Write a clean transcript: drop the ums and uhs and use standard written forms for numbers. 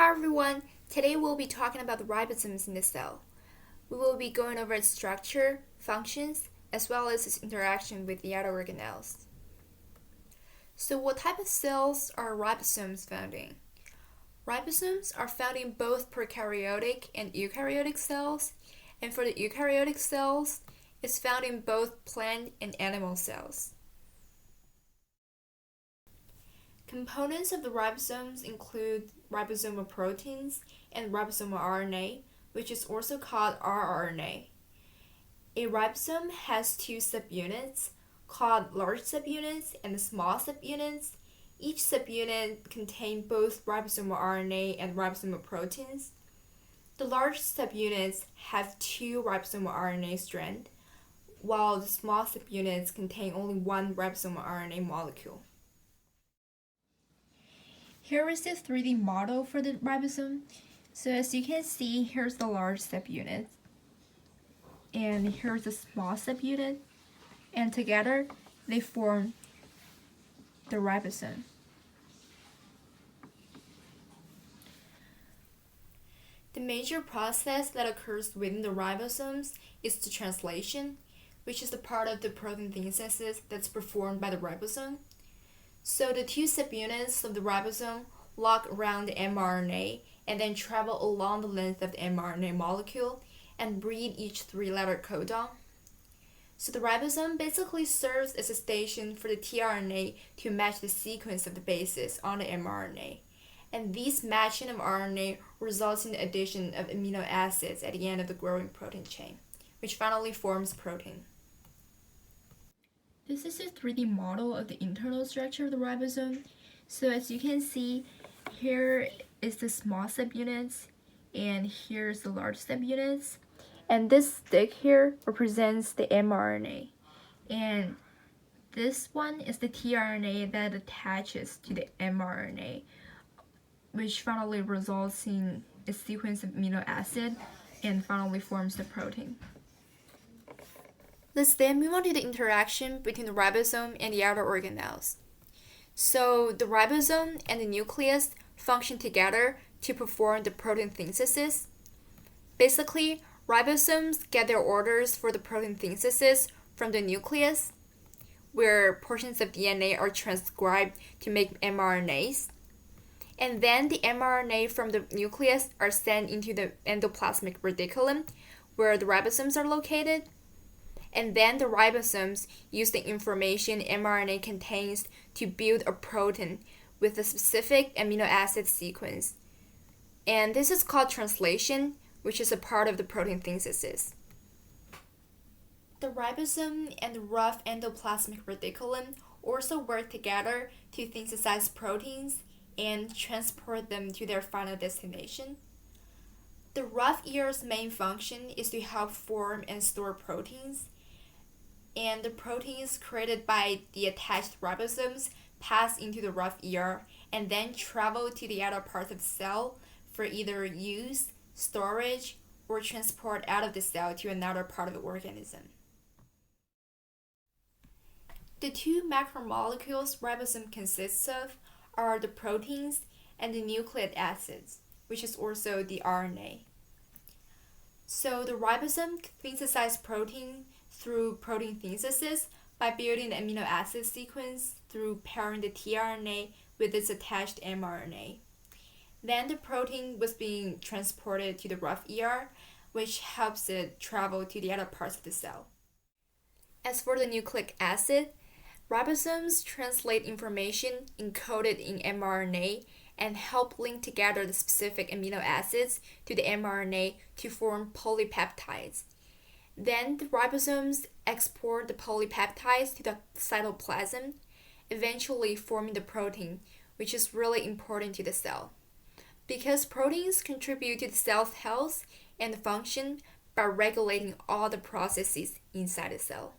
Hi everyone, today we'll be talking about the ribosomes in the cell. We will be going over its structure, functions, as well as its interaction with the other organelles. So what type of cells are ribosomes found in? Ribosomes are found in both prokaryotic and eukaryotic cells, and for the eukaryotic cells, it's found in both plant and animal cells. Components of the ribosomes include ribosomal proteins and ribosomal RNA, which is also called rRNA. A ribosome has two subunits called large subunits and small subunits. Each subunit contains both ribosomal RNA and ribosomal proteins. The large subunits have two ribosomal RNA strands, while the small subunits contain only one ribosomal RNA molecule. Here is the 3D model for the ribosome. So as you can see, here's the large subunit, and here's the small subunit, and together they form the ribosome. The major process that occurs within the ribosomes is the translation, which is the part of the protein synthesis that's performed by the ribosome. So the two subunits of the ribosome lock around the mRNA and then travel along the length of the mRNA molecule and read each three-letter codon. So the ribosome basically serves as a station for the tRNA to match the sequence of the bases on the mRNA. And this matching of RNA results in the addition of amino acids at the end of the growing protein chain, which finally forms protein. This is a 3D model of the internal structure of the ribosome. So as you can see, here is the small subunits, and here's the large subunits. And this stick here represents the mRNA. And this one is the tRNA that attaches to the mRNA, which finally results in a sequence of amino acid and finally forms the protein. Let's then move on to the interaction between the ribosome and the other organelles. So the ribosome and the nucleus function together to perform the protein synthesis. Basically, ribosomes get their orders for the protein synthesis from the nucleus, where portions of DNA are transcribed to make mRNAs. And then the mRNA from the nucleus are sent into the endoplasmic reticulum, where the ribosomes are located. And then the ribosomes use the information mRNA contains to build a protein with a specific amino acid sequence. And this is called translation, which is a part of the protein synthesis. The ribosome and the rough endoplasmic reticulum also work together to synthesize proteins and transport them to their final destination. The rough ER's main function is to help form and store proteins, and the proteins created by the attached ribosomes pass into the rough ER and then travel to the other parts of the cell for either use, storage, or transport out of the cell to another part of the organism. The two macromolecules ribosome consists of are the proteins and the nucleic acids, which is also the RNA. So the ribosome synthesizes protein through protein synthesis by building the amino acid sequence through pairing the tRNA with its attached mRNA. Then the protein was being transported to the rough ER, which helps it travel to the other parts of the cell. As for the nucleic acid, ribosomes translate information encoded in mRNA and help link together the specific amino acids to the mRNA to form polypeptides. Then the ribosomes export the polypeptides to the cytoplasm, eventually forming the protein, which is really important to the cell, because proteins contribute to the cell's health and function by regulating all the processes inside the cell.